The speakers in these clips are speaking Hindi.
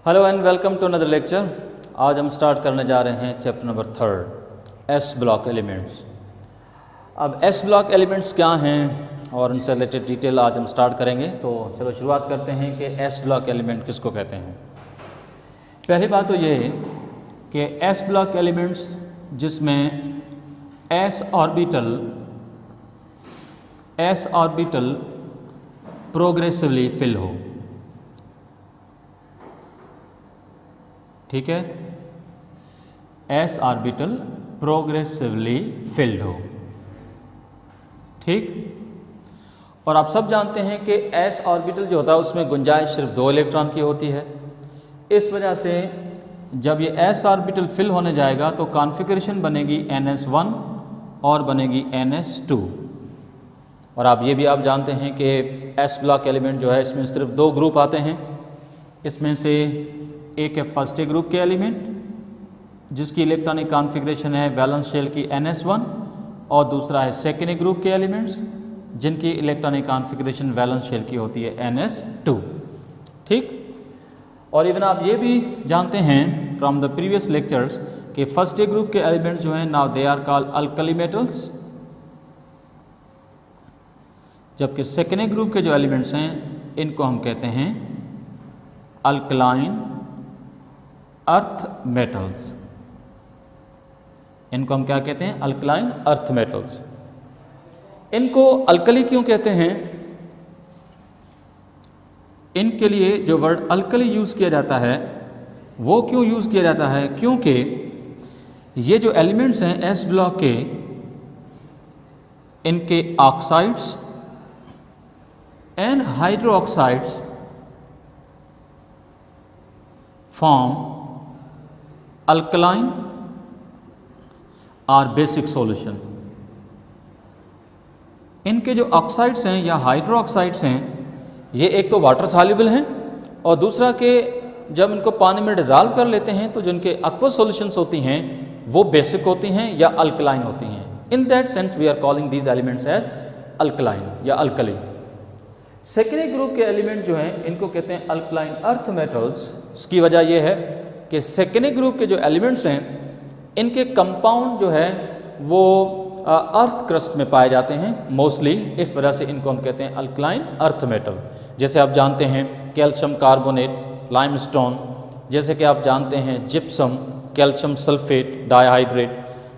Hello and welcome to another lecture. आज हम स्टार्ट करने जा रहे हैं chapter number 3 S block elements. अब एस ब्लॉक एलिमेंट्स क्या हैं और उनसे रिलेटेड डिटेल आज हम स्टार्ट करेंगे। तो चलो शुरुआत करते हैं कि एस ब्लॉक एलिमेंट किसको कहते हैं। पहली बात तो ये है कि एस ब्लॉक एलिमेंट्स जिसमें एस ऑर्बिटल प्रोग्रेसिवली फिल हो, ठीक है, एस ऑर्बिटल प्रोग्रेसिवली फिल्ड हो, ठीक। और आप सब जानते हैं कि एस ऑर्बिटल जो होता है उसमें गुंजाइश सिर्फ 2 इलेक्ट्रॉन की होती है। इस वजह से जब ये एस ऑर्बिटल फिल होने जाएगा तो कॉन्फ़िगरेशन बनेगी NS1 और बनेगी NS2। और आप ये भी आप जानते हैं कि एस ब्लॉक एलिमेंट जो है इसमें सिर्फ 2 ग्रुप आते हैं। इसमें से एक है फर्स्ट ग्रुप के एलिमेंट जिसकी इलेक्ट्रॉनिक कॉन्फ़िगरेशन है वैलेंस शेल की NS1 और दूसरा है सेकेंड ग्रुप के एलिमेंट्स जिनकी इलेक्ट्रॉनिक कॉन्फ़िगरेशन वैलेंस शेल की होती है NS2, ठीक। और इवन आप ये भी जानते हैं फ्रॉम द प्रीवियस लेक्चर्स कि फर्स्ट ग्रुप के एलिमेंट्स जो हैं now they are called alkali metals, जबकि सेकेंड ग्रुप के जो एलिमेंट्स हैं इनको हम कहते हैं अल्कलाइन अर्थ मेटल्स। इनको हम क्या कहते हैं? Alkaline earth metals. इनको अल्कली क्यों कहते हैं? इनके लिए जो वर्ड अल्कली यूज़ किया जाता है वो क्यों यूज़ किया जाता है? क्योंकि ये जो एलिमेंट्स हैं एस ब्लॉक के, इनके oxides and hydroxides form alkaline और बेसिक सॉल्यूशन। इनके जो ऑक्साइड्स हैं या हाइड्रोक्साइड्स हैं ये एक तो वाटर सॉल्युबल हैं और दूसरा कि जब इनको पानी में डिज़ोल्व कर लेते हैं तो जो इनके एक्वस सॉल्यूशंस होती हैं वो बेसिक होती हैं या अल्कलाइन होती हैं। In that sense we are calling these elements as alkaline या अल्कली। सेकेंड ग्रुप के एलिमेंट जो हैं इनको कहते हैं अल्कलाइन अर्थ मेटल्स। इसकी वजह यह है कि सेकेंड ग्रुप के जो एलिमेंट्स हैं इनके कंपाउंड जो है वो अर्थ क्रस्ट में पाए जाते हैं मोस्टली, इस वजह से इनको हम कहते हैं अल्कलाइन अर्थ मेटल। जैसे आप जानते हैं कैल्शियम कार्बोनेट, लाइमस्टोन, जैसे कि आप जानते हैं जिप्सम, कैल्शियम सल्फेट डाइहाइड्रेट,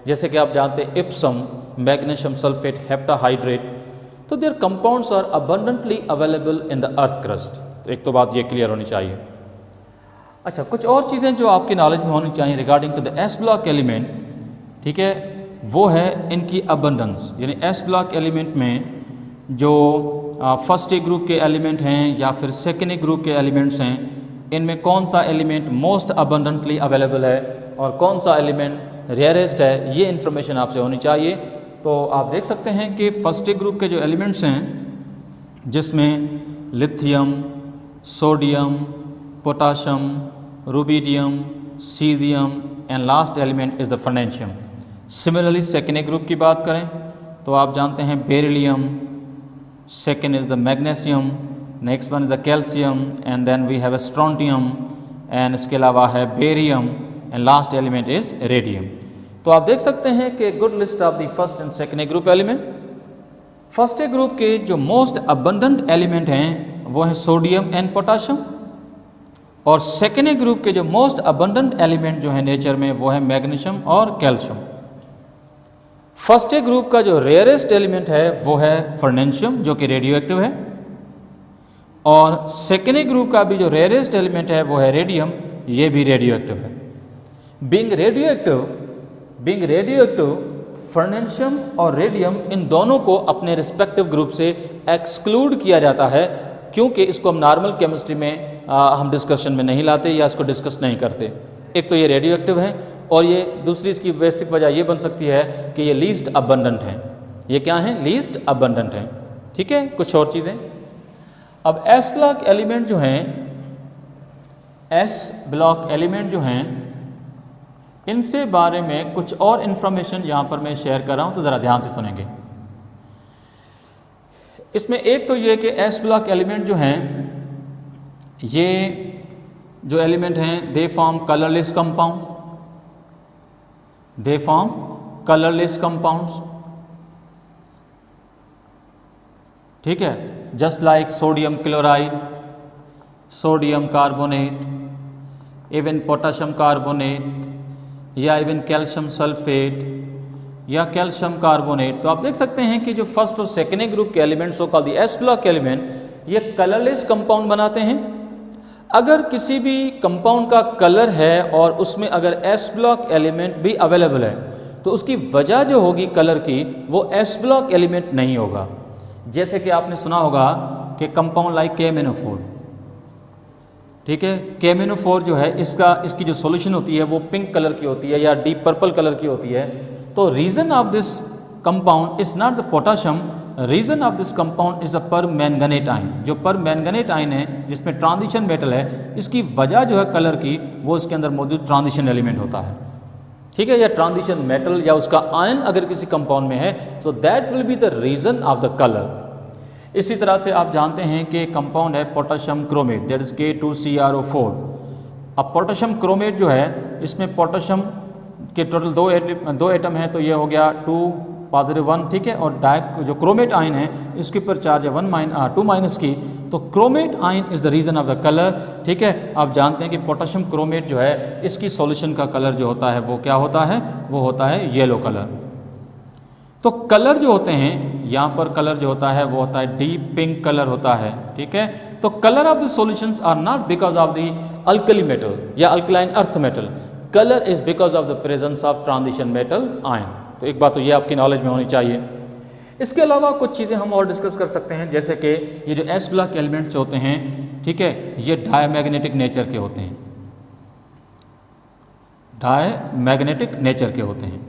जैसे कि आप जानते हैं इप्सम, मैग्नीशियम सल्फेट हेप्टाहाइड्रेट। तो their compounds are abundantly available in the earth crust. एक तो बात ये क्लियर होनी चाहिए। अच्छा, कुछ और चीज़ें जो आपकी नॉलेज में होनी चाहिए regarding to the S block element, ठीक है, वो है इनकी अबंडेंस। यानी एस ब्लॉक एलिमेंट में जो फर्स्ट ग्रुप के एलिमेंट हैं या फिर सेकेंड ग्रुप के एलिमेंट्स हैं, इनमें कौन सा एलिमेंट मोस्ट अबंडेंटली अवेलेबल है और कौन सा एलिमेंट रेयरेस्ट है, ये इन्फॉर्मेशन आपसे होनी चाहिए। तो आप देख सकते हैं कि फर्स्ट ग्रुप के जो एलिमेंट्स हैं जिसमें लिथियम, सोडियम, पोटाशियम, रुबिडियम, सीरियम and last element is the francium. Similarly second group की बात करें तो आप जानते हैं beryllium, second is the magnesium, next one is the calcium and then we have strontium and इसके अलावा है barium and last element is radium. तो आप देख सकते हैं कि good list of the first and second group element. First group के जो मोस्ट अबंडेंट एलिमेंट हैं वो हैं सोडियम एंड पोटाशियम, और सेकेंड ग्रुप के जो मोस्ट अबंडेंट एलिमेंट जो है नेचर में वो है मैग्नीशियम और कैल्शियम। फर्स्ट ग्रुप का जो रेयरेस्ट एलिमेंट है वो है फर्नेशियम जो कि रेडियो एक्टिव है, और सेकेंड ग्रुप का भी जो रेयरेस्ट एलिमेंट है वो है रेडियम, ये भी रेडियो एक्टिव है। बीइंग रेडियो एक्टिव फर्नेशियम और रेडियम इन दोनों को अपने रिस्पेक्टिव ग्रुप से एक्सक्लूड किया जाता है क्योंकि इसको हम नॉर्मल केमिस्ट्री में हम डिस्कशन में नहीं लाते या इसको डिस्कस नहीं करते। एक तो ये रेडियो एक्टिव है और ये दूसरी इसकी बेसिक वजह ये बन सकती है कि ये लीस्ट अबंडेंट हैं। ये क्या हैं? लीस्ट अबंडेंट हैं, ठीक है। कुछ और चीज़ें, अब एस ब्लॉक एलिमेंट जो हैं, एस ब्लॉक एलिमेंट जो हैं इनसे बारे में कुछ और इन्फॉर्मेशन यहाँ पर मैं शेयर कर रहा हूँ, तो ज़रा ध्यान से सुनेंगे। इसमें एक तो ये कि एस ब्लॉक एलिमेंट जो हैं ये जो एलिमेंट हैं they form colourless compound, they form colourless compounds, ठीक है, just like sodium chloride, sodium carbonate, even potassium carbonate या इवन कैल्शियम सल्फेट या कैल्शियम कार्बोनेट। तो आप देख सकते हैं कि जो फर्स्ट और सेकेंड ग्रुप के elements called the S block element ये कलरलेस कंपाउंड बनाते हैं। अगर किसी भी कंपाउंड का कलर है और उसमें अगर एस ब्लॉक एलिमेंट भी अवेलेबल है तो उसकी वजह जो होगी कलर की वो एस ब्लॉक एलिमेंट नहीं होगा। जैसे कि आपने सुना होगा कि कंपाउंड लाइक KMnO4, ठीक है, KMnO4 जो है इसकी जो सॉल्यूशन होती है वो पिंक कलर की होती है या डीप पर्पल कलर की होती है। तो reason of this compound is not the potassium, reason of this compound is a permanganate ion. जो परमैंगनेट आयन है जिसमें ट्रांजिशन मेटल है, इसकी वजह जो है कलर की वो इसके अंदर मौजूद ट्रांजिशन एलिमेंट होता है, ठीक है, या ट्रांजिशन मेटल या उसका आयन अगर किसी कंपाउंड में है तो that will be the reason of the colour. इसी तरह से आप जानते हैं कि कंपाउंड है potassium chromate, that is K2CrO4। अब पोटेशियम क्रोमेट जो है इसमें पोटेशियम के टोटल दो एटम है, तो ये हो गया 2 + 1, ठीक है, और जो क्रोमेट आयन है इसके ऊपर चार्ज है 2 माइनस की, तो chromate ion is the reason of the colour, ठीक है। आप जानते हैं कि पोटेशियम क्रोमेट जो है इसकी सॉल्यूशन का कलर जो होता है वो क्या होता है, वो होता है येलो कलर। तो कलर जो होते हैं यहाँ पर कलर जो होता है वो होता है डीप पिंक कलर होता है, ठीक है। तो colour of the solutions are not because of the alkali metal या alkaline earth metal, colour is because of the presence of transition metal ion. तो एक बात तो ये आपकी नॉलेज में होनी चाहिए। इसके अलावा कुछ चीज़ें हम और डिस्कस कर सकते हैं, जैसे कि ये जो एस ब्लॉक एलिमेंट्स होते हैं, ठीक है, ये डायमैग्नेटिक नेचर के होते हैं, डायमैग्नेटिक नेचर के होते हैं।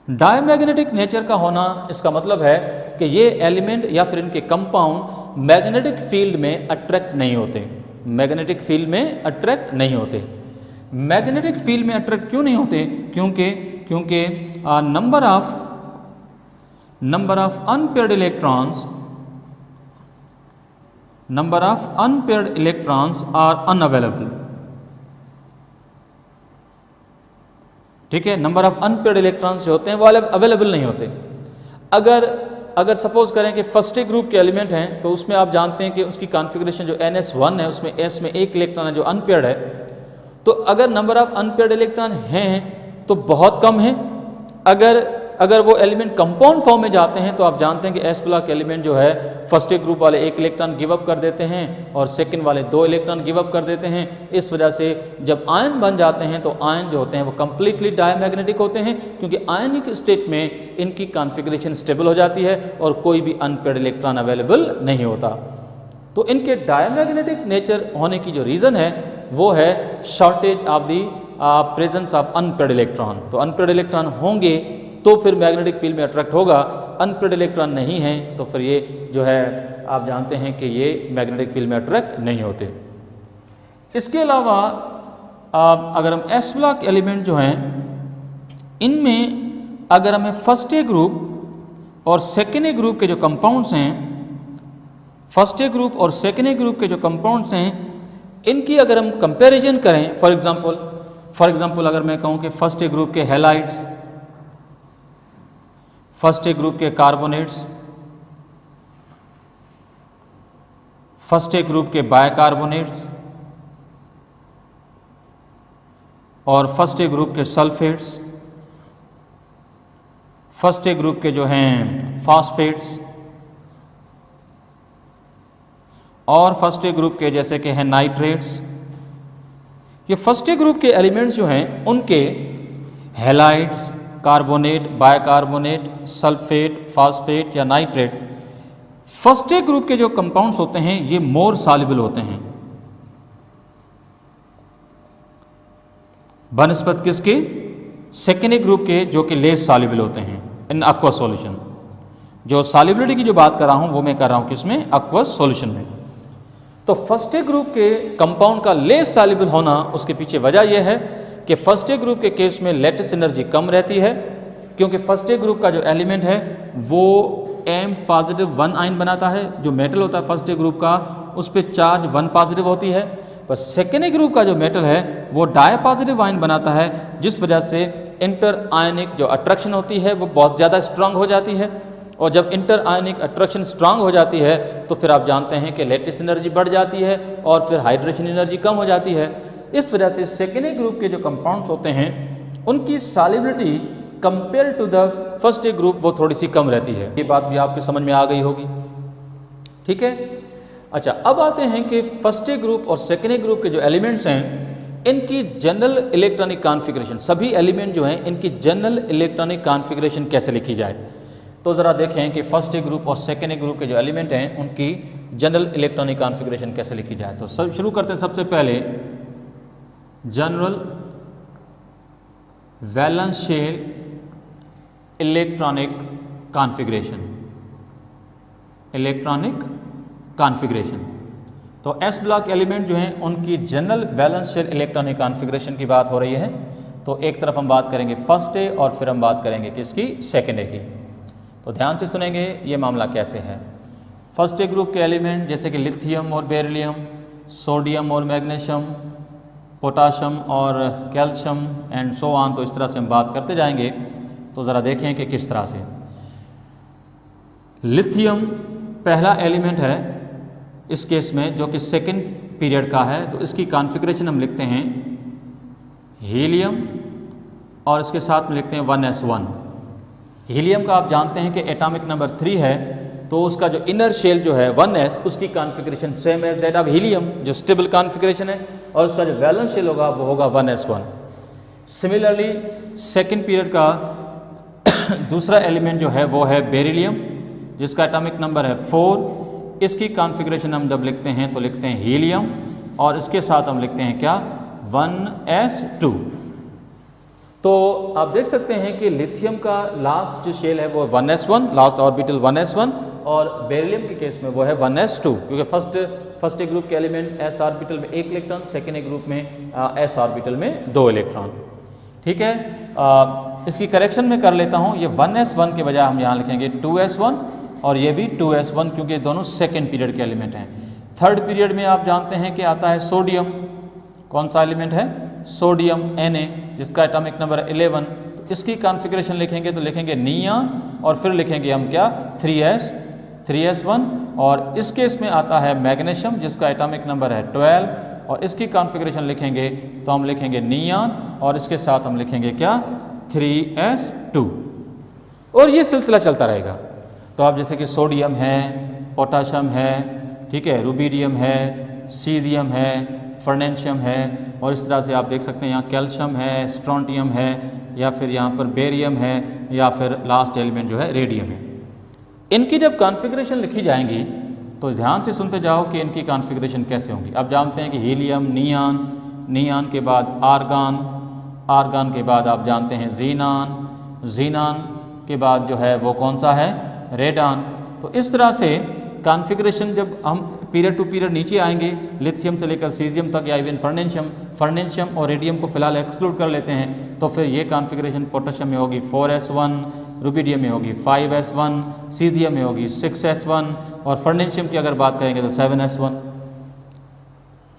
डायमैग्नेटिक नेचर का होना इसका मतलब है कि ये एलिमेंट या फिर इनके कंपाउंड मैग्नेटिक फील्ड में अट्रैक्ट नहीं होते, मैग्नेटिक फील्ड में अट्रैक्ट नहीं होते। मैग्नेटिक फील्ड में अट्रैक्ट क्यों नहीं होते? क्योंकि number of unpaired electrons are unavailable, ठीक है, नंबर ऑफ अनपेयर्ड इलेक्ट्रॉन्स जो होते हैं वो अवेलेबल नहीं होते। अगर सपोज करें कि फर्स्ट ग्रुप के एलिमेंट हैं तो उसमें आप जानते हैं कि उसकी कॉन्फ़िगरेशन जो NS1 है उसमें S में एक इलेक्ट्रॉन है जो अनपेयर्ड है, तो अगर नंबर ऑफ अनपेयर्ड इलेक्ट्रॉन हैं तो बहुत कम है। अगर वो एलिमेंट कंपाउंड फॉर्म में जाते हैं तो आप जानते हैं कि एस ब्लॉक एलिमेंट जो है फर्स्ट ग्रुप वाले एक इलेक्ट्रॉन गिव अप कर देते हैं और सेकंड वाले 2 इलेक्ट्रॉन गिव अप कर देते हैं। इस वजह से जब आयन बन जाते हैं तो आयन जो होते हैं वो कंप्लीटली डायमैग्नेटिक होते हैं, क्योंकि आयनिक स्टेट में इनकी कॉन्फ़िगरेशन स्टेबल हो जाती है और कोई भी अनपेयर्ड इलेक्ट्रॉन अवेलेबल नहीं होता। तो इनके डायमैग्नेटिक नेचर होने की जो रीज़न है वो है shortage of the presence of unpaired electron. तो अनपेयर्ड इलेक्ट्रॉन होंगे तो फिर मैग्नेटिक फील्ड में अट्रैक्ट होगा, अनपेयर्ड इलेक्ट्रॉन नहीं है तो फिर ये जो है आप जानते हैं कि ये मैग्नेटिक फील्ड में अट्रैक्ट नहीं होते। इसके अलावा अगर हम एस ब्लॉक एलिमेंट जो हैं इनमें अगर हमें फर्स्ट ए ग्रुप और सेकेंड ए ग्रुप के जो कंपाउंड्स हैं, फर्स्ट ए ग्रुप और सेकेंड ए ग्रुप के जो कंपाउंड्स हैं इनकी अगर हम कंपैरिजन करें, फॉर एग्जांपल अगर मैं कहूँ कि फर्स्ट ए ग्रुप के हैलाइड्स, फर्स्ट ए ग्रुप के कार्बोनेट्स, फर्स्ट ए ग्रुप के बायकार्बोनेट्स और फर्स्ट ए ग्रुप के सल्फेट्स, फर्स्ट ए ग्रुप के जो हैं फॉस्फेट्स और फर्स्ट ए ग्रुप के जैसे कि हैं नाइट्रेट्स, ये फर्स्ट ए ग्रुप के एलिमेंट्स जो हैं उनके halides, carbonate, bicarbonate, sulphate, phosphate या नाइट्रेट, फर्स्ट ए ग्रुप के जो कंपाउंड्स होते हैं ये मोर सॉल्युबल होते हैं बनस्पत किसके? सेकेंड ए ग्रुप के, जो कि लेस सॉल्युबल होते हैं इन एक्वस सॉल्यूशन। जो सॉल्युबिलिटी की जो बात कर रहा हूं वो मैं कर रहा हूं किसमें? एक्वस सॉल्यूशन में। तो फर्स्ट ए ग्रुप के कंपाउंड का लेस सॉल्युबल होना उसके पीछे वजह यह है कि फर्स्ट ए ग्रुप के केस में लेटिस एनर्जी कम रहती है, क्योंकि फर्स्ट ए ग्रुप का जो एलिमेंट है वो M+1 आयन बनाता है। जो मेटल होता है फर्स्ट ए ग्रुप का उस पर चार्ज 1 पॉजिटिव होती है, पर सेकेंडरी ग्रुप का जो मेटल है वो डाई पॉजिटिव आयन बनाता है, जिस वजह से इंटर आयनिक जो अट्रैक्शन होती है वो बहुत ज़्यादा स्ट्रांग हो जाती है। और जब इंटर आयनिक अट्रैक्शन स्ट्रांग हो जाती है तो फिर आप जानते हैं कि लेटिस एनर्जी बढ़ जाती है और फिर हाइड्रेशन एनर्जी कम हो जाती है। इस वजह से सेकेंडरी ग्रुप के जो कंपाउंड्स होते हैं उनकी solubility compare to the first group वो थोड़ी सी कम रहती है। ये बात भी आपके समझ में आ गई होगी, ठीक है। अच्छा, अब आते हैं कि फर्स्ट ग्रुप और सेकेंडरी ग्रुप के जो एलिमेंट्स हैं इनकी जनरल इलेक्ट्रॉनिक कॉन्फ़िगरेशन, सभी एलिमेंट जो हैं इनकी जनरल इलेक्ट्रॉनिक कॉन्फ़िगरेशन कैसे लिखी जाए। तो ज़रा देखें कि फर्स्ट ग्रुप और सेकेंड ग्रुप के जो एलिमेंट हैं उनकी जनरल इलेक्ट्रॉनिक कॉन्फ़िगरेशन कैसे लिखी जाए। तो सब शुरू करते हैं सबसे पहले general valence shell electronic configuration. तो एस ब्लॉक एलिमेंट जो हैं उनकी general valence shell electronic configuration की बात हो रही है। तो एक तरफ हम बात करेंगे फर्स्ट ए और फिर हम बात करेंगे किसकी, सेकेंड ए की। तो ध्यान से सुनेंगे ये मामला कैसे है। फर्स्ट ए ग्रुप के एलिमेंट जैसे कि लिथियम और बेरिलियम, सोडियम और मैग्नीशियम, पोटाशियम और कैल्शियम एंड सो ऑन, तो इस तरह से हम बात करते जाएंगे। तो ज़रा देखें कि किस तरह से। लिथियम पहला एलिमेंट है इस केस में जो कि सेकेंड पीरियड का है, तो इसकी कॉन्फ़िगरेशन हम लिखते हैं हीलियम और इसके साथ में लिखते हैं 1s1। हीलियम का आप जानते हैं कि एटॉमिक नंबर 3 है, तो उसका जो इनर शेल जो है 1s उसकी configuration same as that of helium जो स्टेबल कॉन्फ़िगरेशन है, और उसका जो वैलेंस शेल होगा वो होगा 1s1। सिमिलरली सेकेंड पीरियड का दूसरा एलिमेंट जो है वो है बेरिलियम जिसका एटॉमिक नंबर है 4। इसकी कॉन्फ़िगरेशन हम जब लिखते हैं तो लिखते हैं हीलियम और इसके साथ हम लिखते हैं क्या, 1s2। तो आप देख सकते हैं कि लिथियम का लास्ट जो शेल है वो 1s1, लास्ट ऑर्बिटल 1s1, और बेरिलियम के केस में वो है 1s2, क्योंकि फर्स्ट ए ग्रुप के एलिमेंट एस ऑर्बिटल में 1 इलेक्ट्रॉन, सेकेंड ए ग्रुप में एस ऑर्बिटल में 2 इलेक्ट्रॉन, ठीक है। इसकी करेक्शन में कर लेता हूँ, ये 1s1 के बजाय हम यहाँ लिखेंगे 2s1 और ये भी 2s1 क्योंकि दोनों सेकेंड पीरियड के एलिमेंट हैं। थर्ड पीरियड में आप जानते हैं कि आता है सोडियम, कौन सा एलिमेंट है, सोडियम Na जिसका एटॉमिक नंबर 11। तो इसकी कॉन्फ़िगरेशन लिखेंगे तो लिखेंगे नियॉन और फिर लिखेंगे हम क्या, 3s1, और इस केस में आता है मैग्नीशियम जिसका एटॉमिक नंबर है 12 और इसकी कॉन्फ़िगरेशन लिखेंगे तो हम लिखेंगे नियॉन और इसके साथ हम लिखेंगे क्या, 3s2, और ये सिलसिला चलता रहेगा। तो आप जैसे कि सोडियम है, पोटाशियम है, ठीक है, रुबिडियम है, सीरियम है, फर्नेशियम है, और इस तरह से आप देख सकते हैं यहाँ कैल्शियम है, स्ट्रोंटियम है, या फिर यहाँ पर बेरियम है, या फिर लास्ट एलिमेंट जो है रेडियम है। इनकी जब कॉन्फ़िगरेशन लिखी जाएंगी तो ध्यान से सुनते जाओ कि इनकी कॉन्फ़िगरेशन कैसे होंगी। अब जानते हैं कि हीलियम, नियॉन के बाद आर्गन के बाद आप जानते हैं जीनान के बाद जो है वो कौन सा है, रेडान। तो इस तरह से कॉन्फ़िगरेशन जब हम पीरियड टू पीरियड नीचे आएंगे, लिथियम से लेकर सीजियम तक या इवन फर्नेशियम और रेडियम को फिलहाल एक्सक्लूड कर लेते हैं, तो फिर ये कॉन्फ़िगरेशन पोटेशियम में होगी 4s1, रुबिडियम में होगी 5s1, सीजियम में होगी 6s1 और फर्नेशियम की अगर बात करेंगे तो 7s1।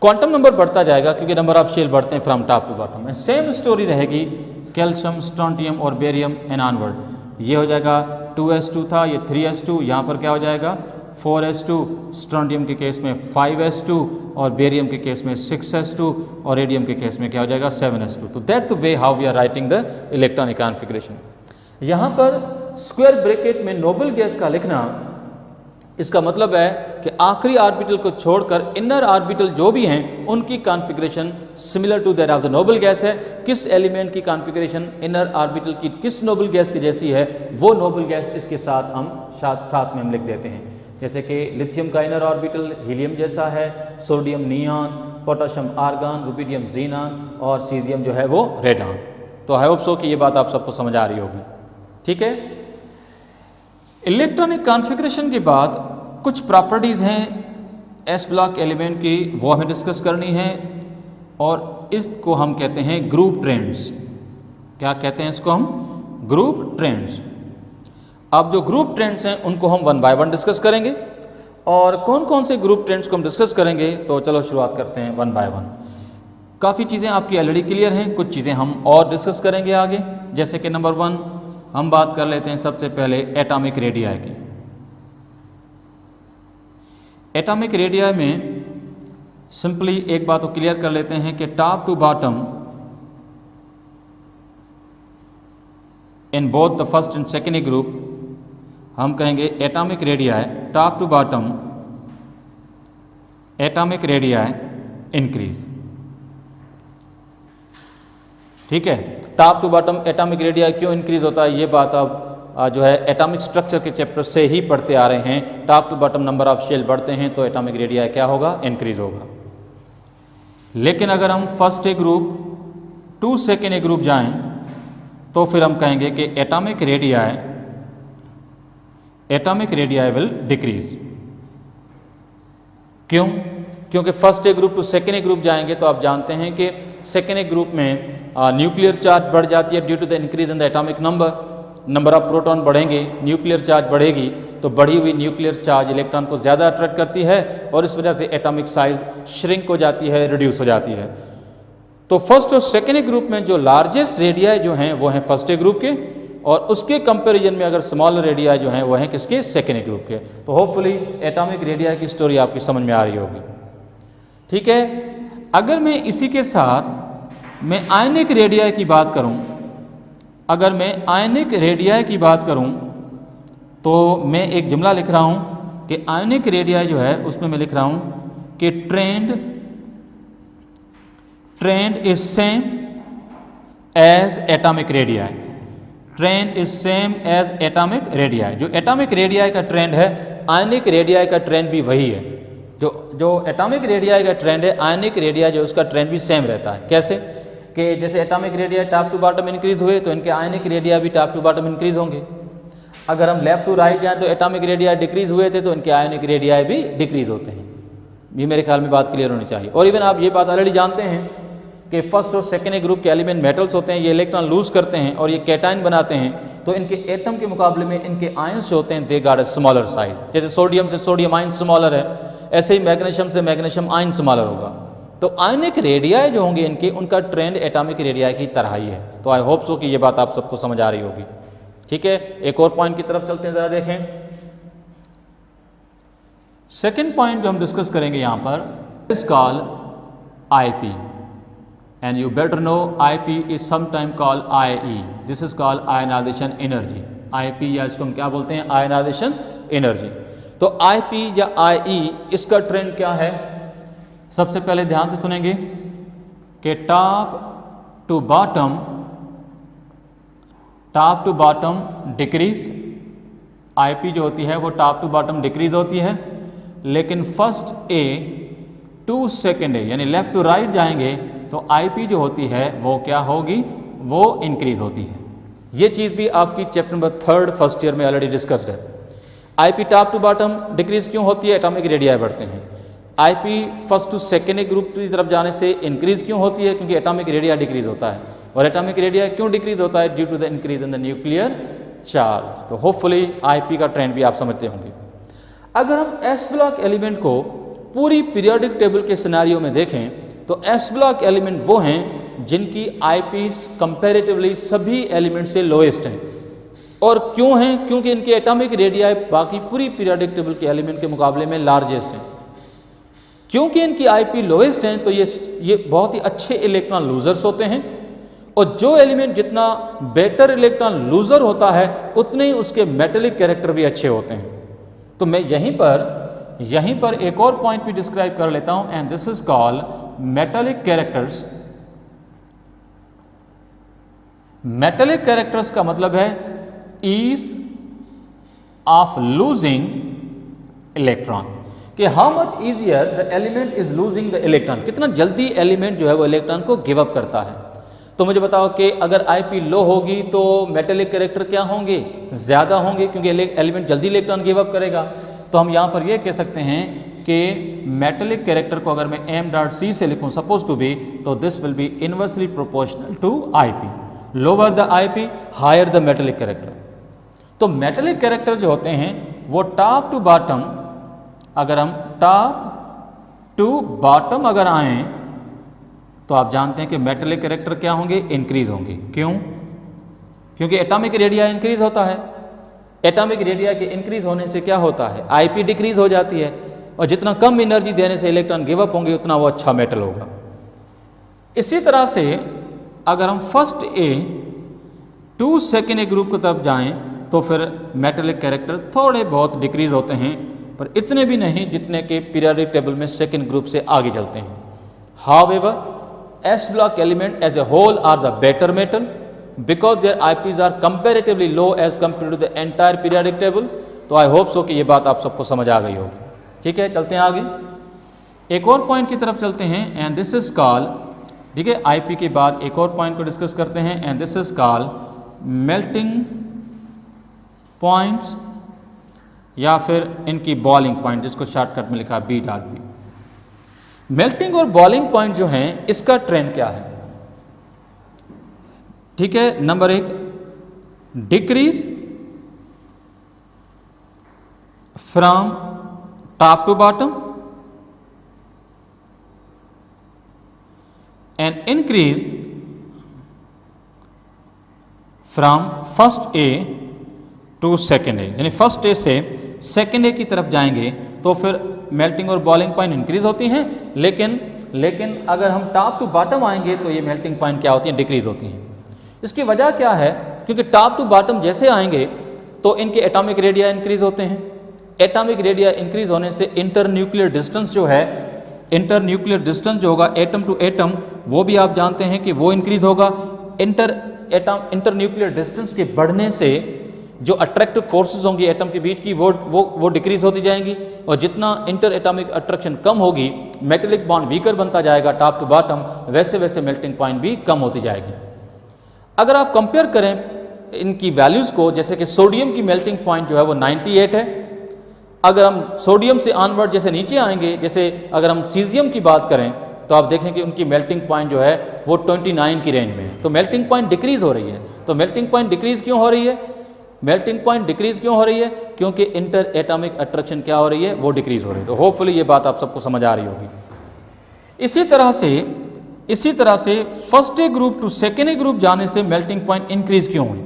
क्वांटम नंबर बढ़ता जाएगा क्योंकि नंबर ऑफ शेल बढ़ते हैं from top to bottom. Same story रहेगी कैल्शियम, स्ट्रोंटियम और बेरियम एंड ऑनवर्ड। ये हो जाएगा 2s2 था, ये 3s2, यहाँ पर क्या हो जाएगा 4s2, स्ट्रोंटियम के केस में 5s2 और बेरियम के केस में 6s2 और रेडियम के केस में क्या हो जाएगा 7s2। तो that the way how we are writing the electronic configuration. यहाँ पर स्क्वायर ब्रैकेट में नोबल गैस का लिखना, इसका मतलब है कि आखिरी ऑर्बिटल को छोड़कर इनर ऑर्बिटल जो भी हैं उनकी configuration similar to that of the noble gas है। किस एलिमेंट की कॉन्फ़िगरेशन इनर ऑर्बिटल की किस नोबल गैस की जैसी है वो नोबल गैस इसके साथ हम साथ में हम लिख देते हैं। जैसे कि लिथियम का इनर ऑर्बिटल हीलियम जैसा है, sodium neon, potassium argon, rubidium xenon और सीजियम जो है वो रेडान। तो आई होप सो कि ये बात आप सबको समझ आ रही होगी, ठीक है। इलेक्ट्रॉनिक कॉन्फ़िगरेशन के बाद कुछ प्रॉपर्टीज़ हैं एस ब्लॉक एलिमेंट की, वो हमें डिस्कस करनी है और इसको हम कहते हैं ग्रुप ट्रेंड्स। क्या कहते हैं इसको हम, ग्रुप ट्रेंड्स। अब जो ग्रुप ट्रेंड्स हैं उनको हम 1 बाय 1 डिस्कस करेंगे और कौन कौन से ग्रुप ट्रेंड्स को हम डिस्कस करेंगे, तो चलो शुरुआत करते हैं वन बाय वन। काफ़ी चीज़ें आपकी ऑलरेडी क्लियर हैं, कुछ चीज़ें हम और डिस्कस करेंगे आगे। जैसे कि नंबर 1 हम बात कर लेते हैं सबसे पहले एटॉमिक रेडियाई की। एटॉमिक रेडियाई में सिंपली एक बात को क्लियर कर लेते हैं कि top to bottom in both the first and second group हम कहेंगे atomic radii top to bottom atomic radii increase. ठीक है, top to bottom atomic radii क्यों इंक्रीज होता है, ये बात आप जो है एटॉमिक स्ट्रक्चर के चैप्टर से ही पढ़ते आ रहे हैं। Top to bottom number of shell बढ़ते हैं तो एटॉमिक रेडियाई क्या होगा, इंक्रीज होगा। लेकिन अगर हम first A group to second A group जाएं तो फिर हम कहेंगे कि एटॉमिक रेडियाई विल डिक्रीज। क्यों? क्योंकि first A group to second A group जाएंगे तो आप जानते हैं कि सेकेंड ए ग्रुप में न्यूक्लियर चार्ज बढ़ जाती है due to the increase in the atomic number of proton बढ़ेंगे, न्यूक्लियर चार्ज बढ़ेगी, तो बढ़ी हुई न्यूक्लियर चार्ज इलेक्ट्रॉन को ज़्यादा अट्रैक्ट करती है और इस वजह से एटॉमिक साइज श्रिंक हो जाती है, रिड्यूस हो जाती है। तो फर्स्ट और सेकेंड ग्रुप में जो लार्जेस्ट रेडियाई जो हैं वो हैं फर्स्ट ए ग्रुप के, और उसके कंपैरिजन में अगर स्मॉलर रेडियाई जो हैं वो हैं किसके, सेकेंड ग्रुप के। तो होपफुली एटॉमिक रेडियाई की स्टोरी आपकी समझ में आ रही होगी। ठीक है, अगर मैं इसी के साथ मैं आयनिक रेडियाई की बात करूं, अगर मैं आयनिक रेडियाई की बात करूं तो मैं एक जुमला लिख रहा हूं कि आयनिक रेडियाई जो है उसमें मैं लिख रहा हूं कि trend is same as atomic radii. Trend is same as atomic radii. जो एटॉमिक रेडियाई का ट्रेंड है आयनिक रेडियाई का ट्रेंड भी वही है। जो एटॉमिक रेडियाई का ट्रेंड है आयनिक रेडियाई जो उसका ट्रेंड भी सेम रहता है। कैसे कि जैसे atomic radii top to bottom increase हुए तो इनके आयनिक रेडियाई भी टॉप टू बॉटम इंक्रीज होंगे। अगर हम लेफ्ट टू राइट जाएं तो एटॉमिक रेडियाई डिक्रीज हुए थे तो इनके आयनिक रेडियाई भी डिक्रीज होते हैं। ये मेरे ख्याल में बात क्लियर होनी चाहिए। और इवन आप ये बात ऑलरेडी जानते हैं कि फर्स्ट और सेकेंड ग्रुप के एलिमेंट मेटल्स होते हैं, ये इलेक्ट्रॉन लूज करते हैं और ये कैटायन बनाते हैं, तो इनके एटम के मुकाबले में इनके आयंस जो होते हैं they got a smaller size. जैसे सोडियम से सोडियम आयन स्मॉलर है, ऐसे ही मैग्नीशियम से मैग्नीशियम आयन स्मॉलर होगा। तो आयनिक रेडियाई जो होंगे इनके, उनका ट्रेंड एटॉमिक रेडियाई की तरह ही है। तो आई होप सो कि ये बात आप सबको समझ आ रही होगी। ठीक है, एक और पॉइंट की तरफ चलते हैं, जरा देखें। सेकेंड पॉइंट जो हम डिस्कस करेंगे यहां पर is called IP, and you better know IP is sometime called IE. This is called ionization energy. IP या इसको हम क्या बोलते हैं, ionization energy। तो IP या IE इसका ट्रेंड क्या है, सबसे पहले ध्यान से सुनेंगे कि top to bottom decrease. IP जो होती है वो टॉप टू बॉटम डिक्रीज होती है, लेकिन first A to second A यानी लेफ्ट टू राइट जाएंगे तो IP जो होती है वो क्या होगी, वो इंक्रीज होती है। ये चीज़ भी आपकी चैप्टर नंबर 3 फर्स्ट ईयर में ऑलरेडी डिस्कस्ड है। IP top to bottom decrease क्यों होती है, एटॉमिक रेडियाई बढ़ते हैं। IP first to second group की तरफ जाने से इंक्रीज क्यों होती है, क्योंकि एटॉमिक रेडियाई डिक्रीज होता है। और एटॉमिक रेडियाई क्यों डिक्रीज होता है, due to the increase in the nuclear charge. तो होपफुली IP का ट्रेंड भी आप समझते होंगे। अगर हम एस ब्लॉक एलिमेंट को पूरी पीरियोडिक टेबल के सिनेरियो में देखें तो एस ब्लॉक एलिमेंट वो हैं जिनकी IPs कंपैरेटिवली सभी एलिमेंट से लोएस्ट हैं। और क्यों हैं, क्योंकि इनके एटॉमिक रेडियाई बाकी पूरी पीरियोडिक टेबल के एलिमेंट के मुकाबले में लार्जेस्ट हैं। क्योंकि इनकी IP लोएस्ट हैं तो ये बहुत ही अच्छे इलेक्ट्रॉन लूजर्स होते हैं, और जो एलिमेंट जितना बेटर इलेक्ट्रॉन लूजर होता है उतने ही उसके मेटेलिक कैरेक्टर भी अच्छे होते हैं। तो मैं यहीं पर एक और पॉइंट भी डिस्क्राइब कर लेता हूं, and this is called metallic characters. Metallic characters का मतलब है ईज ऑफ लूजिंग इलेक्ट्रॉन, कि how much easier the element is losing the electron, कितना जल्दी एलिमेंट जो है वो इलेक्ट्रॉन को गिव अप करता है। तो मुझे बताओ कि अगर IP लो होगी तो मेटेलिक कैरेक्टर क्या होंगे, ज़्यादा होंगे, क्योंकि एलिमेंट जल्दी इलेक्ट्रॉन गिव अप करेगा। तो हम यहाँ पर ये कह सकते हैं कि मेटेलिक कैरेक्टर को अगर मैं m.c से लिखूँ सपोज टू बी, तो this will be inversely proportional to IP। Lower the IP higher the metallic character. तो मेटेलिक कैरेक्टर जो होते हैं वो टॉप टू बॉटम अगर हम टॉप टू बॉटम अगर आए तो आप जानते हैं कि मेटलिक कैरेक्टर क्या होंगे, इंक्रीज होंगे। क्यों? क्योंकि एटॉमिक रेडिया इंक्रीज होता है। एटॉमिक रेडिया के इंक्रीज होने से क्या होता है, आईपी डिक्रीज हो जाती है, और जितना कम एनर्जी देने से इलेक्ट्रॉन गिव अप होंगे उतना वो अच्छा मेटल होगा। इसी तरह से अगर हम first A to second A group की तरफ जाएं तो फिर मेटलिक कैरेक्टर थोड़े बहुत डिक्रीज होते हैं, पर इतने भी नहीं जितने के पीरियोडिक टेबल में सेकेंड ग्रुप से आगे चलते हैं। However S block element as a whole are the better metal because their IPs are comparatively low as compare to the entire periodic table. तो आई होप सो कि ये बात आप सबको समझ आ गई होगी। ठीक है, चलते हैं आगे, एक और पॉइंट की तरफ चलते हैं, एंड दिस इज कॉल्ड, ठीक है, आईपी के बाद एक और पॉइंट को डिस्कस करते हैं, and this is called melting points, या फिर इनकी बॉइलिंग पॉइंट, जिसको शॉर्टकट में लिखा बी डॉट बी। मेल्टिंग और बॉइलिंग पॉइंट जो हैं, इसका ट्रेंड क्या है? ठीक है, नंबर एक, decrease from top to bottom and increase from first A to second A, यानी फर्स्ट ए से सेकेंड ए की तरफ जाएंगे तो फिर मेल्टिंग और बॉइलिंग पॉइंट इंक्रीज होती हैं, लेकिन अगर हम टॉप टू बॉटम आएंगे तो ये मेल्टिंग पॉइंट क्या होती हैं, डिक्रीज होती हैं। इसकी वजह क्या है? क्योंकि टॉप टू बॉटम जैसे आएंगे तो इनके एटॉमिक रेडिया इंक्रीज होते हैं। एटॉमिक रेडिया इंक्रीज होने से इंटर न्यूक्लियर डिस्टेंस जो है, इंटर न्यूक्लियर डिस्टेंस जो होगा एटम टू एटम, वो भी आप जानते हैं कि वो इंक्रीज होगा। इंटर न्यूक्लियर डिस्टेंस के बढ़ने से जो अट्रैक्टिव फोर्सेस होंगी एटम के बीच की वो डिक्रीज होती जाएंगी, और जितना इंटर एटॉमिक अट्रैक्शन कम होगी, मेटेलिक बॉन्ड वीकर बनता जाएगा टॉप टू बॉटम, वैसे वैसे मेल्टिंग पॉइंट भी कम होती जाएगी। अगर आप कंपेयर करें इनकी वैल्यूज़ को, जैसे कि सोडियम की मेल्टिंग पॉइंट जो है वो 98 है। अगर हम सोडियम से ऑनवर्ड जैसे नीचे आएंगे, जैसे अगर हम सीजियम की बात करें तो आप देखें कि उनकी मेल्टिंग पॉइंट जो है वो 29 की रेंज में है। तो मेल्टिंग पॉइंट डिक्रीज हो रही है। तो मेल्टिंग पॉइंट डिक्रीज क्यों हो रही है? मेल्टिंग पॉइंट डिक्रीज क्यों हो रही है? क्योंकि इंटर एटॉमिक अट्रैक्शन क्या हो रही है, वो डिक्रीज हो रही है। तो होपफुली ये बात आप सबको समझ आ रही होगी। इसी तरह से first A group to second A group जाने से मेल्टिंग पॉइंट इंक्रीज क्यों हुई?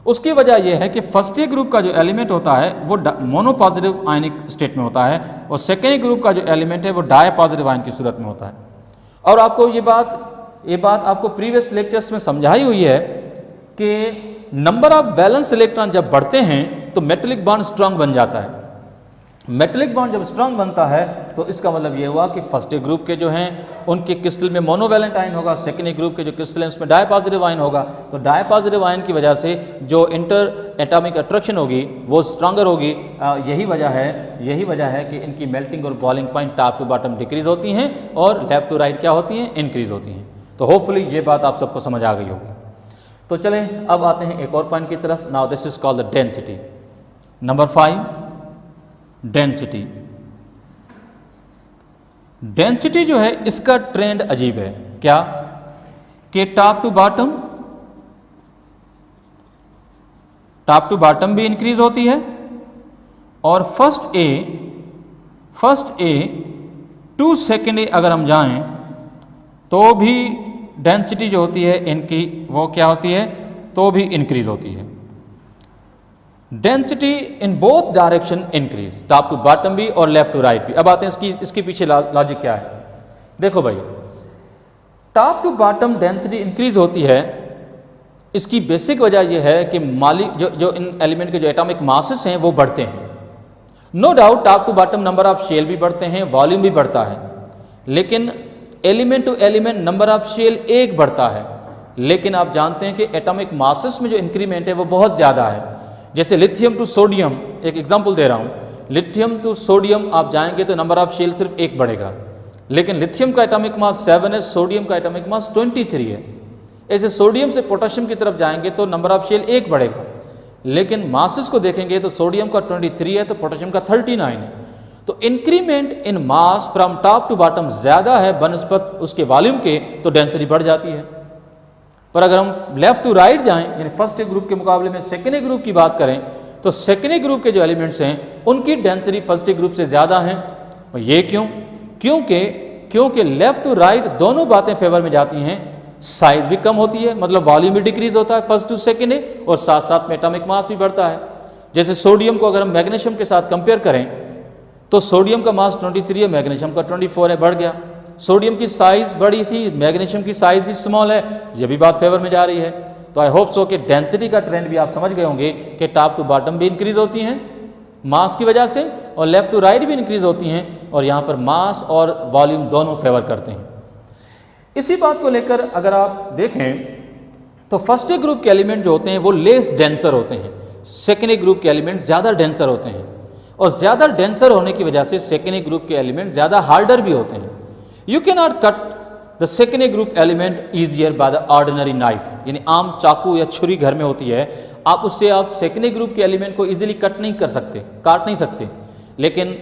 उसकी वजह यह है कि फर्स्ट ए ग्रुप का जो एलिमेंट होता है वो मोनो पॉजिटिव आयनिक स्टेट में होता है, और सेकेंड ए ग्रुप का जो एलिमेंट है वो डाई पॉजिटिव आयन की सूरत में होता है। और आपको ये बात आपको प्रीवियस लेक्चर्स में समझाई हुई है कि नंबर ऑफ वैलेंस इलेक्ट्रॉन जब बढ़ते हैं तो मेटेलिक बॉन्ड स्ट्रांग बन जाता है। मेटेलिक बॉन्ड जब स्ट्रांग बनता है तो इसका मतलब ये हुआ कि फर्स्ट ए ग्रुप के जो हैं उनके क्रिस्टल में मोनोवैलेंट आयन होगा, सेकेंड ए ग्रुप के जो क्रिस्टल हैं उसमें डाई पॉजिटिव आयन होगा। तो डाई पॉजिटिव आयन की वजह से जो इंटर एटॉमिक अट्रैक्शन होगी वो स्ट्रांगर होगी। यही वजह है कि इनकी मेल्टिंग और boiling point top to bottom decrease होती हैं और लेफ्ट टू राइट क्या होती हैं, इंक्रीज होती हैं। तो होपफुली ये बात आप सबको समझ आ गई होगी। तो चलें अब आते हैं एक और पॉइंट की तरफ। Now this is called the density. Number 5, density. Density जो है इसका ट्रेंड अजीब है। क्या? कि टॉप टू बॉटम भी इंक्रीज होती है, और फर्स्ट ए टू सेकेंड ए अगर हम जाएं तो भी डेंसिटी जो होती है इनकी वो क्या होती है, तो भी इंक्रीज होती है। Density in both direction increase, top to bottom भी और लेफ्ट टू राइट भी। अब आते हैं इसके पीछे लॉजिक क्या है। देखो भाई, top to bottom density increase होती है, इसकी बेसिक वजह यह है कि जो इन एलिमेंट के जो एटॉमिक मासेस हैं वो बढ़ते हैं। No doubt top to bottom number of shell भी बढ़ते हैं, वॉल्यूम भी बढ़ता है, लेकिन element to element number of shell एक बढ़ता है। लेकिन आप जानते हैं कि एटॉमिक मासेस में जो इंक्रीमेंट है वो बहुत ज़्यादा है। जैसे लिथियम टू सोडियम, एक एग्जांपल दे रहा हूँ, लिथियम टू सोडियम आप जाएंगे तो नंबर ऑफ शेल सिर्फ एक बढ़ेगा, लेकिन लिथियम का एटॉमिक मास 7 है, सोडियम का एटॉमिक मास 23 है। ऐसे सोडियम से पोटेशियम की तरफ जाएंगे तो नंबर ऑफ शेल एक बढ़ेगा, लेकिन मासेस को देखेंगे तो सोडियम का 23 है तो पोटेशियम का 39 है। तो increment in mass from top to bottom ज़्यादा है बनस्पत उसके वॉल्यूम के, तो डेंसिटी बढ़ जाती है। पर अगर हम लेफ्ट टू राइट जाएं, यानी फर्स्ट ए ग्रुप के मुकाबले में सेकेंड ए ग्रुप की बात करें, तो सेकेंडरी ग्रुप के जो एलिमेंट्स हैं उनकी डेंसिटी फर्स्ट ग्रुप से ज़्यादा हैं। और ये क्यों? क्योंकि लेफ्ट टू राइट दोनों बातें फेवर में जाती हैं। साइज भी कम होती है, मतलब वॉल्यूम भी डिक्रीज होता है फर्स्ट टू सेकेंड, और साथ साथ में एटॉमिक मास भी बढ़ता है। जैसे सोडियम को अगर हम मैग्नीशियम के साथ कंपेयर करें तो सोडियम का मास 23 है, मैग्नीशियम का 24 है, बढ़ गया। सोडियम की साइज बड़ी थी, मैग्नीशियम की साइज भी स्मॉल है, ये भी बात फेवर में जा रही है। तो आई होप सो कि डेंसिटी का ट्रेंड भी आप समझ गए होंगे कि टॉप टू बॉटम भी इंक्रीज होती हैं मास की वजह से, और लेफ्ट टू राइट भी इंक्रीज होती हैं, और यहाँ पर मास और वॉल्यूम दोनों फेवर करते हैं। इसी बात को लेकर अगर आप देखें तो फर्स्ट ग्रुप के एलिमेंट जो होते हैं वो लेस डेंसर होते हैं, सेकेंडरी ग्रुप के एलिमेंट ज़्यादा डेंसर होते हैं, और ज़्यादा डेंसर होने की वजह से सेकेंडरी ग्रुप के एलिमेंट ज़्यादा हार्डर भी होते हैं। You can not cut the secondary group element easier by the ordinary knife, यानी आम चाकू या छुरी घर में होती है, आप उससे आप सेकेंडरी ग्रुप के एलिमेंट को इजीली काट नहीं सकते। लेकिन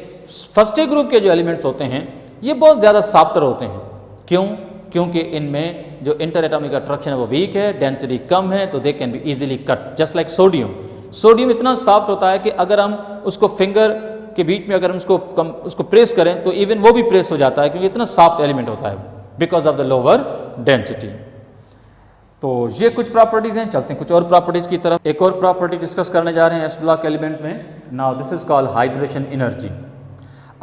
फर्स्ट ग्रुप के जो एलिमेंट्स होते हैं ये बहुत ज़्यादा सॉफ्टर होते हैं। क्यों? क्योंकि इनमें जो इंटर एटॉमिक अट्रैक्शन है वो वीक है, डेंसिटी कम है, तो they can be easily cut. Just like sodium इतना सॉफ्ट होता है कि अगर हम उसको फिंगर के बीच में अगर हम उसको प्रेस करें तो इवन वो भी प्रेस हो जाता है, क्योंकि इतना सॉफ्ट एलिमेंट होता है because of the lower density. तो ये कुछ प्रॉपर्टीज हैं, चलते हैं कुछ और प्रॉपर्टीज की तरफ। एक और प्रॉपर्टी डिस्कस करने जा रहे हैं एस ब्लॉक एलिमेंट में। Now this is called hydration energy.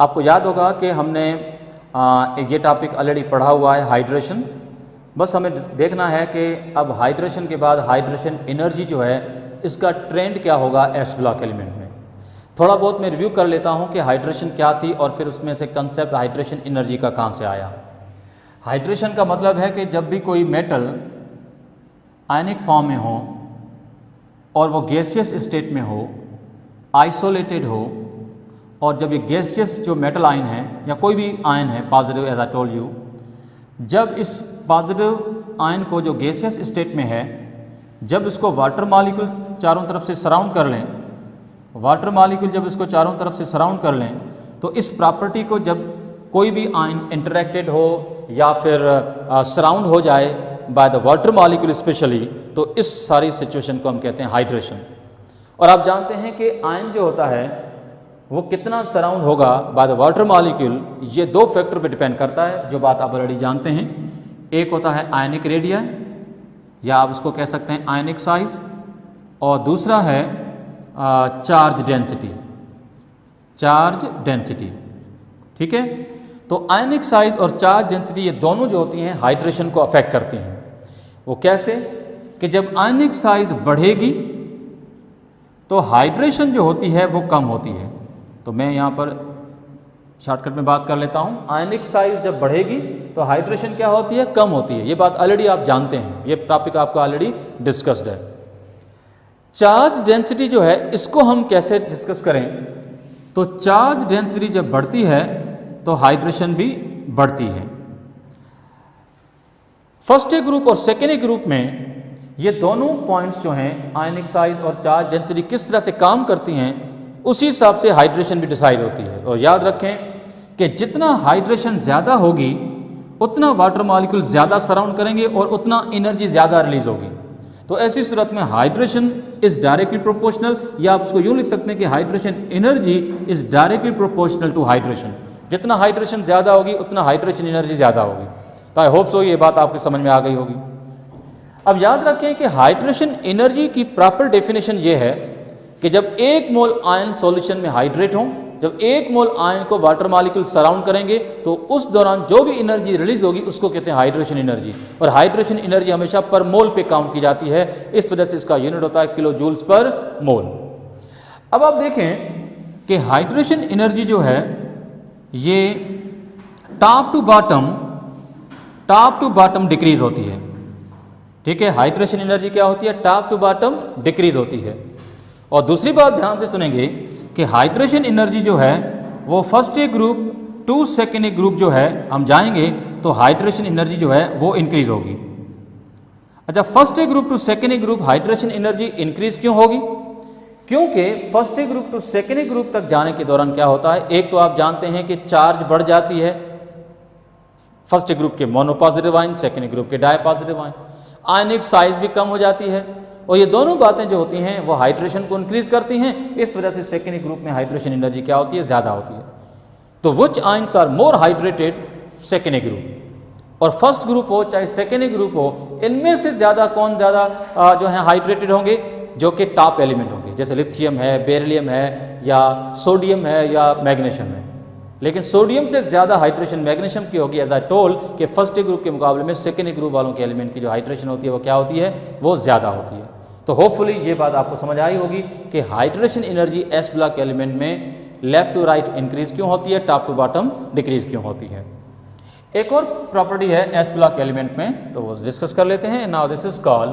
आपको याद होगा कि हमने ये टॉपिक ऑलरेडी पढ़ा हुआ है, हाइड्रेशन। बस हमें देखना है कि अब हाइड्रेशन के बाद हाइड्रेशन एनर्जी जो है इसका ट्रेंड क्या होगा एस ब्लॉक एलिमेंट में। थोड़ा बहुत मैं रिव्यू कर लेता हूँ कि हाइड्रेशन क्या थी और फिर उसमें से कंसेप्ट हाइड्रेशन एनर्जी का कहाँ से आया। हाइड्रेशन का मतलब है कि जब भी कोई मेटल आयनिक फॉर्म में हो और वो गैसियस स्टेट में हो, आइसोलेटेड हो, और जब ये गैसियस जो मेटल आयन है या कोई भी आयन है positive, as I told you, जब इस पॉजिटिव आयन को जो गैसियस स्टेट में है, जब इसको वाटर मॉलिक्यूल चारों तरफ से सराउंड कर लें, वाटर मॉलिक्यूल जब इसको चारों तरफ से सराउंड कर लें, तो इस प्रॉपर्टी को जब कोई भी आयन इंटरेक्टेड हो या फिर सराउंड हो जाए by the water molecule specially, तो इस सारी सिचुएशन को हम कहते हैं हाइड्रेशन। और आप जानते हैं कि आयन जो होता है वो कितना सराउंड होगा बाय द वाटर मॉलिक्यूल, ये दो फैक्टर पे डिपेंड करता है, जो बात आप ऑलरेडी जानते हैं। एक होता है आयनिक रेडिया, या आप उसको कह सकते हैं आयनिक साइज, और दूसरा है चार्ज डेंसिटी। ठीक है, तो आयनिक साइज और चार्ज डेंसिटी ये दोनों जो होती हैं हाइड्रेशन को अफेक्ट करती हैं। वो कैसे? कि जब आयनिक साइज बढ़ेगी तो हाइड्रेशन जो होती है वो कम होती है। तो मैं यहाँ पर शॉर्टकट में बात कर लेता हूँ। आयनिक साइज जब बढ़ेगी तो हाइड्रेशन क्या होती है? कम होती है। ये बात ऑलरेडी आप जानते हैं, ये टॉपिक आपका ऑलरेडी डिस्कस्ड है। चार्ज डेंसिटी जो है इसको हम कैसे डिस्कस करें? तो चार्ज डेंसिटी जब बढ़ती है तो हाइड्रेशन भी बढ़ती है। फर्स्ट ग्रुप और सेकेंड ग्रुप में ये दोनों पॉइंट्स जो हैं आयनिक साइज और चार्ज डेंसिटी किस तरह से काम करती हैं, उसी हिसाब से हाइड्रेशन भी डिसाइड होती है। और याद रखें कि जितना हाइड्रेशन ज़्यादा होगी उतना वाटर मॉलिक्यूल ज़्यादा सराउंड करेंगे और उतना एनर्जी ज़्यादा रिलीज होगी। तो ऐसी सूरत में हाइड्रेशन इज डायरेक्टली प्रोपोर्शनल, या आप उसको यूँ लिख सकते हैं कि hydration energy is directly proportional to hydration. जितना हाइड्रेशन ज़्यादा होगी उतना हाइड्रेशन एनर्जी ज़्यादा होगी। तो आई होप सो ये बात आपके समझ में आ गई होगी। अब याद रखें कि हाइड्रेशन एनर्जी की प्रॉपर डेफिनेशन ये है कि जब 1 मोल आयन सॉल्यूशन में हाइड्रेट हों, जब 1 मोल आयन को वाटर मॉलिक्यूल सराउंड करेंगे तो उस दौरान जो भी एनर्जी रिलीज होगी उसको कहते हैं हाइड्रेशन एनर्जी। और हाइड्रेशन एनर्जी हमेशा पर मोल पे काउंट की जाती है, इस वजह से इसका यूनिट होता है किलो जूल्स पर मोल। अब आप देखें कि हाइड्रेशन एनर्जी जो है ये टॉप टू बॉटम डिक्रीज होती है। ठीक है, हाइड्रेशन एनर्जी क्या होती है? टॉप टू बॉटम डिक्रीज होती है। और दूसरी बात ध्यान से सुनेंगे कि हाइड्रेशन एनर्जी जो है वो first group to second group जो है हम जाएंगे तो हाइड्रेशन एनर्जी जो है वो इंक्रीज होगी। अच्छा, first group to second group hydration energy increase क्यों होगी? क्योंकि first group to second group तक जाने के दौरान क्या होता है, एक तो आप जानते हैं कि चार्ज बढ़ जाती है फर्स्ट ग्रुप के mono positive ion, second group के di positive ion, ionic size भी कम हो जाती है, और ये दोनों बातें जो होती हैं वो हाइड्रेशन को इंक्रीज करती हैं। इस वजह से सेकेंडरी ग्रुप में हाइड्रेशन एनर्जी क्या होती है, ज़्यादा होती है। तो which ions are more hydrated, secondary group. और फर्स्ट ग्रुप हो चाहे सेकेंडरी ग्रुप हो, इनमें से ज़्यादा कौन ज़्यादा जो है हाइड्रेटेड होंगे, जो कि टॉप एलिमेंट होंगे, जैसे लिथियम है, बेरिलियम है, या सोडियम है, या मैग्नीशियम है। लेकिन सोडियम से ज़्यादा हाइड्रेशन मैग्नीशियम की होगी, एज आई टोल्ड कि फर्स्ट ग्रुप के मुकाबले में सेकेंडरी ग्रुप वालों के एलिमेंट की जो हाइड्रेशन होती है वो क्या होती है, वो ज़्यादा होती है। तो होपफुली ये बात आपको समझ आई होगी कि hydration energy S block element में लेफ्ट टू राइट इंक्रीज क्यों होती है, टॉप टू बॉटम डिक्रीज क्यों होती है। एक और प्रॉपर्टी है एस ब्लॉक एलिमेंट में, तो वो डिस्कस कर लेते हैं। Now this is called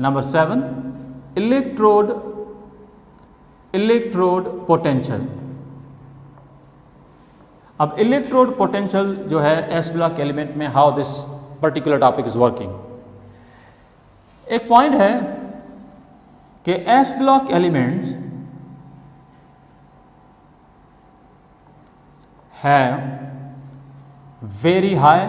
number 7 electrode potential. अब इलेक्ट्रोड पोटेंशियल जो है एस ब्लॉक एलिमेंट में, how this particular topic is working. एक पॉइंट है कि एस ब्लॉक एलिमेंट्स है very high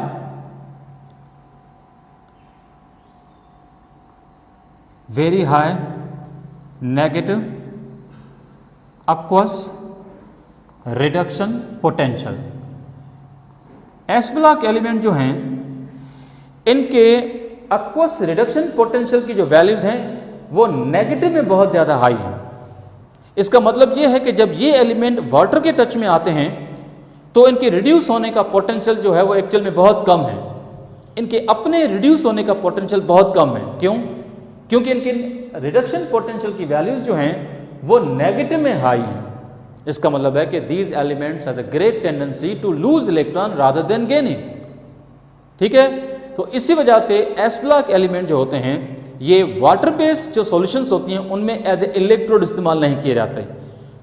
negative aqueous reduction potential। S block element जो हैं इनके aqueous reduction potential की जो वैल्यूज हैं वो नेगेटिव में बहुत ज़्यादा हाई है। इसका मतलब ये है कि जब ये एलिमेंट वाटर के टच में आते हैं तो इनके रिड्यूस होने का पोटेंशियल जो है वो एक्चुअल में बहुत कम है। इनके अपने रिड्यूस होने का पोटेंशियल बहुत कम है। क्यों? क्योंकि इनके रिडक्शन पोटेंशियल की वैल्यूज जो हैं वो नेगेटिव में हाई हैं। इसका मतलब है कि these elements have the great tendency to lose electron rather than gaining. ठीक है, तो इसी वजह से एस ब्लॉक एलिमेंट जो होते हैं ये वाटर बेस्ड जो सॉल्यूशंस होती हैं उनमें एज ए इलेक्ट्रोड इस्तेमाल नहीं किए जाते।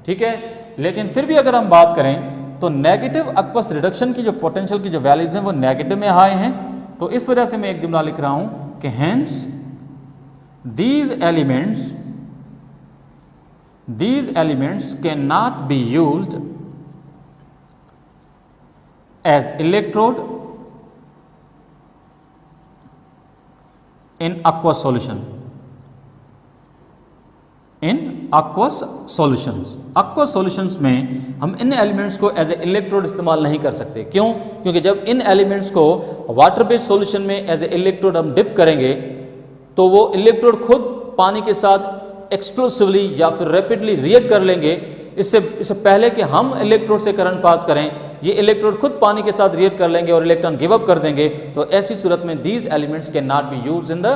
ठीक है, लेकिन फिर भी अगर हम बात करें तो नेगेटिव aqueous रिडक्शन की जो पोटेंशियल की जो वैल्यूज हैं वो नेगेटिव में हाई हैं। तो इस वजह से मैं एक जुमला लिख रहा हूं कि hence these elements cannot be used as electrode in aqueous solution। In aqueous solutions में हम इन एलिमेंट्स को एज ए इलेक्ट्रोड इस्तेमाल नहीं कर सकते। क्यों? क्योंकि जब इन एलिमेंट्स को वाटर बेस्ड सॉल्यूशन में एज ए इलेक्ट्रोड हम डिप करेंगे तो वो इलेक्ट्रोड खुद पानी के साथ एक्सप्लोसिवली या फिर रैपिडली रिएक्ट कर लेंगे। इससे पहले कि हम इलेक्ट्रोड से करंट पास करें, ये इलेक्ट्रोड खुद पानी के साथ रिएक्ट कर लेंगे और इलेक्ट्रॉन गिव अप कर देंगे। तो ऐसी सूरत में these elements can not be used in the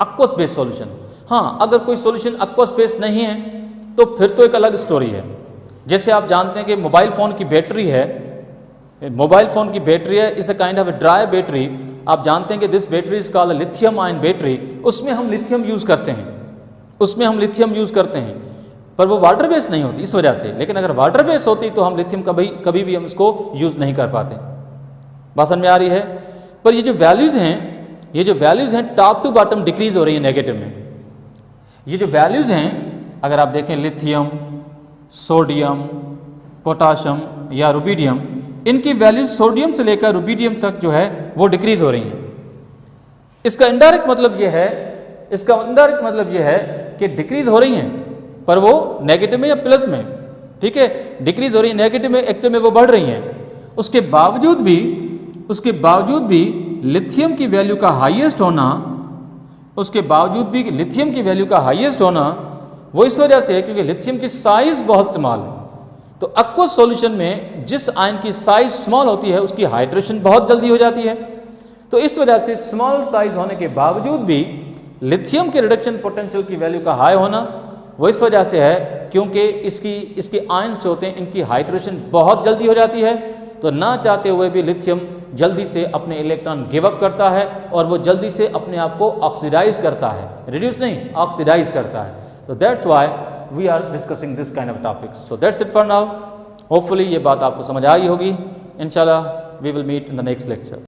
aqueous based solution. हाँ, अगर कोई सॉल्यूशन aqueous बेस्ड नहीं है तो फिर तो एक अलग स्टोरी है। जैसे आप जानते हैं कि मोबाइल फ़ोन की बैटरी है, इस a kind of a dry battery. आप जानते हैं कि this battery is called lithium ion battery. उसमें हम लिथियम यूज़ करते हैं, पर वो वाटर बेस्ड नहीं होती इस वजह से। लेकिन अगर वाटर बेस्ड होती तो हम लिथियम कभी भी हम इसको यूज़ नहीं कर पाते। बात समझ में आ रही है? पर ये जो वैल्यूज़ हैं टॉप टू बॉटम डिक्रीज हो रही है नेगेटिव में। ये जो वैल्यूज़ हैं अगर आप देखें लिथियम, सोडियम, पोटाशियम या रुबिडियम, इनकी वैल्यूज सोडियम से लेकर रुबिडियम तक जो है वो डिक्रीज हो रही हैं। इसका इनडायरेक्ट मतलब ये है कि डिक्रीज हो रही हैं पर वो नेगेटिव में या प्लस में। ठीक है, डिक्रीज हो रही है नेगेटिव में, एक्चुअल में वो बढ़ रही हैं। उसके बावजूद भी लिथियम की वैल्यू का हाईएस्ट होना वो इस वजह से है क्योंकि लिथियम की साइज बहुत स्मॉल है। तो aqueous सॉल्यूशन में जिस आयन की साइज स्मॉल होती है उसकी हाइड्रेशन बहुत जल्दी हो जाती है। तो इस वजह से स्मॉल साइज होने के बावजूद भी लिथियम के रिडक्शन पोटेंशियल की वैल्यू का हाई होना वो इस वजह से है क्योंकि इसकी आयन्स जो होते हैं इनकी हाइड्रेशन बहुत जल्दी हो जाती है। तो ना चाहते हुए भी लिथियम जल्दी से अपने इलेक्ट्रॉन गिव अप करता है और वो जल्दी से अपने आप को ऑक्सीडाइज करता है, रिड्यूस नहीं ऑक्सीडाइज करता है। तो that's why we are discussing this kind of topics. So that's it for now. Hopefully ये बात आपको समझ आई होगी। इंशाल्लाह we will meet in the next lecture.